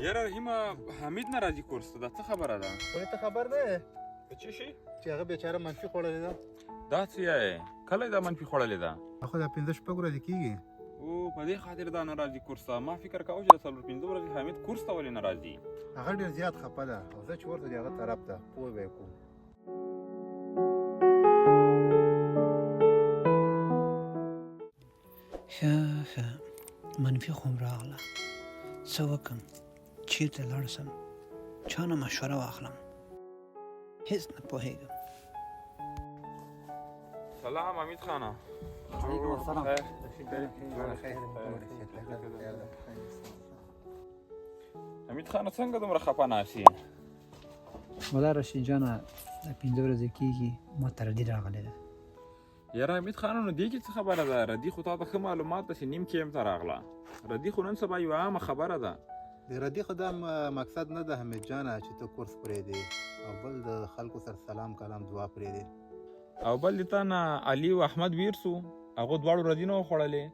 یاره رحیمه حمید نه راځي کورس ته، دا څه خبره ده؟ خو ته خبر نه یې په څه شي؟ چې هغه بیچاره منفي خوړلې ده. دا څه یې؟ کله یې دا منفي خوړلې ده؟ خو دا 15 ورځې کېږي. او په دې خاطر دا نه راځي کورس ته. ما فکر کاوه چې د 4-5 ورځې حمید کورس ته ولې نه راځي. هغه ډېر زیات خفه ده او زه چې ورته د هغه طرف ته پوه به یې کوم. ښه منفي خو هم راغله، څه وکړم، چېرته لاړ شم، چا نه مشوره واخلم، هېڅ نه پوهېږم. سلام حمید خانه. وعلیکم السلام. حمید خانه څنګه دومره خفه ناست یې؟ والله رشید جانه دا 15 ورځې کېږي ما ته ردي راغلی ده. یاره حمید خانه نو دې کې څه خبره ده؟ ردي خو تا ته ښه معلومات ده چې نیم کیم ته راغله. ردي خو نن سبا یوه عامه خبره ده. د ردي خو دا مقصد نه ده حمید جانه چې ته کورس پرېږدې او بل د خلکو سره سلام کلام دعا پرېږدې. او بل د تا نه علي او احمد ویر سو، هغو دواړو ردي نه وخوړلې.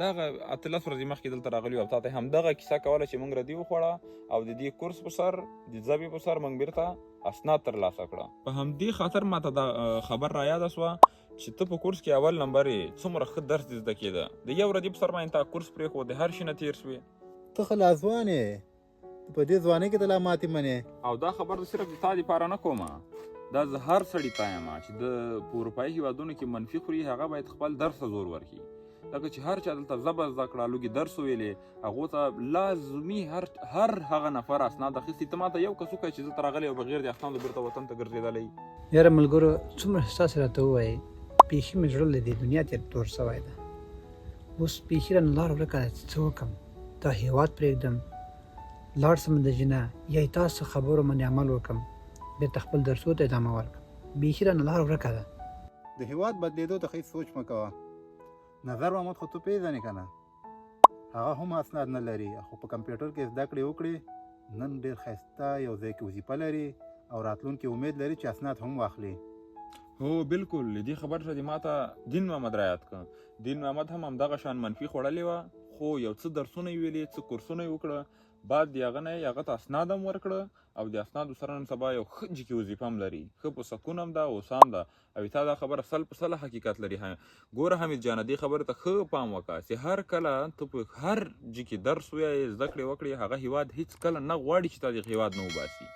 دغه 18 ورځې مخکې دلته راغلي او تا ته همدغه کیسه کوله چې موږ ردي وخوړه او د دې کورس په سر د ژبې په سر موږ بیرته اسناد ترلاسه کړه. په همدې خاطر ماته دا خبر را یاده سوه چې ته په کورس کې اول نمبر یې. څومره ښه درس دې زده کېده. د یو ردي په سر باندې تا کورس پرېښود، د هر شي نه تېر سوې. ته خو لا ځوان یې، په دې ځوانۍ کې ته لا ماتې منې. او دا خبر زه صرف د تا دپاره نه کومه، دا زه هر سړي ته یم چې د په اروپایي هېوادونو کې منفي خوري هغه باید خپل درس ته زور ورکړي. ځکه چې هر چا دلته ژبه زده کړه، لوږې درس وویلې، هغو ته لازمي هر هغه نفر اسناد اخیستي. ته ماته یو کس وښیه چې دلته راغلی او بغیر د اسنادو بیرته وطن ته ګرځېدلی. یاره ملګرو څومره ستاسې راته ووایي، بیخي مې زړه له دې دنیا تېر تور سوی ده. اوس بیخي رانه لاره ورکه ده چې څه وکړم، دا هېواد پرېږدم لاړ شم د جنه یا یې تاسو خبرو باندې عمل وکړم بېرته خپل درسونو ته ادامه ورکړم. بیخي رانه لاره ورکه ده. د هېواد بدلېدو ته هېڅ سوچ مه کوه. نظر محمد خو ته پېژنې که نه، هغه هم اسناد نه لري خو په کمپیوټر کې زده کړې وکړې. نن ډېر ښایسته یو ځای کې وظیفه لري او راتلونکي امید لري چې اسناد هم واخلي. هو بالکل. دې خبر سره دې ماته دین محمد را یاد کړه. دین محمد هم همدغه شان منفي خوړلې وه، خو یو څه درسونه یې ویلې، څه کورسونه یې وکړه. بعد د هغه نه یې هغه ته اسناد هم ورکړه او د اسنادو سره نن سبا یو ښه جګې وظیفه هم لري، ښه په سکون هم ده، اوس هم ده. او تا دا خبره 100% حقیقت لري. ګوره حمید جانه دې خبرې ته ښه پام وکړه چې هر کله ته په هر جګې درس ووایې، زده کړې وکړې، هغه هېواد هېڅ کله نه غواړي چې تا دغه هېواد نه وباسي.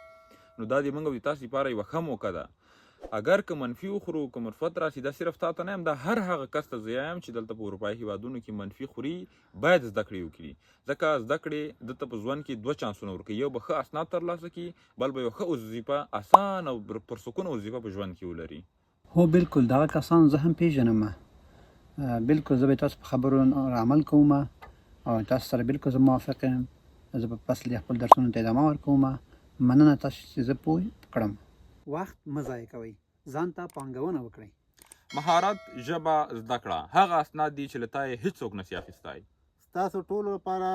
نو دا د موږ او د تاسو لپاره یوه ښه موقع ده. اگر که منفي وخورو، که مرفت راسي، دا صرف تا ته نه یم، دا هر هغه کس ته زه یم چې دلته په اروپایي هېوادونو کې منفي خوري باید زده کړې وکړي. ځکه زده کړې دلته په ژوند کې 2 چانسونه ورکوي. یو به ښه اسناد ترلاسه کړي، بل به یو ښه وظیفه، اسان او پرسکونه وظیفه په ژوند کې ولري. هو بالکل دغه کسان زه هم پېژنم. بالکل زه به تاسو په خبرو عمل کوم او تاسو سره بالکل زه موافق یم. زه به پس له خپل درسونو ته ادامه ورکوم. مننه تاسو چې زه پوه کړم. وخت مه ضایع کوئ، ځان ته پانګونه وکړئ. مهارت ژبه زده کړه، هغه اسناد دي چې له تا یې هېڅوک نسي اخیستی. ستاسو ټولو لپاره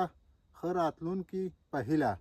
ښه راتلونکي په هیله.